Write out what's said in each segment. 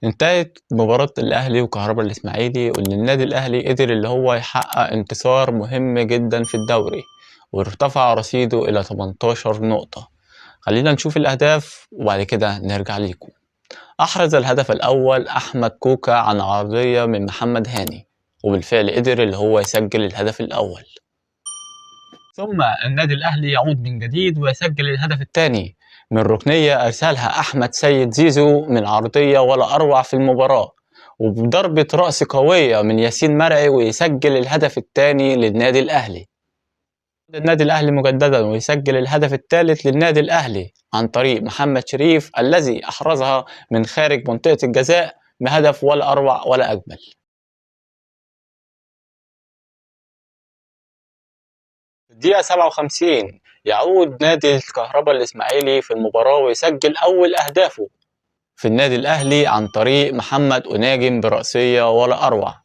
انتهت مباراة الأهلي وكهربا الإسماعيلي، وإن النادي الأهلي قدر اللي هو يحقق انتصار مهم جدا في الدوري، وارتفع رصيده إلى 18 نقطة. خلينا نشوف الأهداف وبعد كده نرجع ليكم. أحرز الهدف الأول أحمد كوكا عن عرضية من محمد هاني، وبالفعل قدر اللي هو يسجل الهدف الأول. ثم النادي الأهلي يعود من جديد ويسجل الهدف الثاني من ركنية أرسلها أحمد سيد زيزو من عرضية ولا أروع في المباراة، وبضربة رأس قوية من ياسين مرعي ويسجل الهدف الثاني للنادي الأهلي. النادي الأهلي مجددا ويسجل الهدف الثالث للنادي الأهلي عن طريق محمد شريف الذي أحرزها من خارج منطقة الجزاء بهدف ولا أروع ولا أجمل. في الدقيقة 57 يعود نادي الكهربا الإسماعيلي في المباراة ويسجل أول أهدافه في النادي الأهلي عن طريق محمد أناجم برأسية ولا أروع.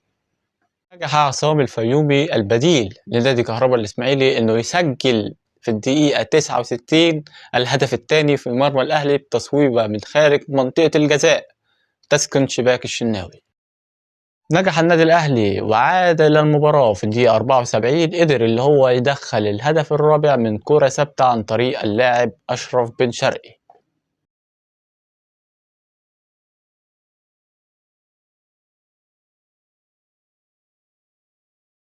نجح عصام الفيومي البديل لنادي كهربا الإسماعيلي إنه يسجل في الدقيقة 69 الهدف الثاني في مرمى الأهلي بتصويبة من خارج منطقة الجزاء تسكن شباك الشناوي. نجح النادي الأهلي وعاد إلى المباراة في الدقيقة 74، قدر اللي هو يدخل الهدف الرابع من كرة ثابتة عن طريق اللاعب أشرف بن شرقي.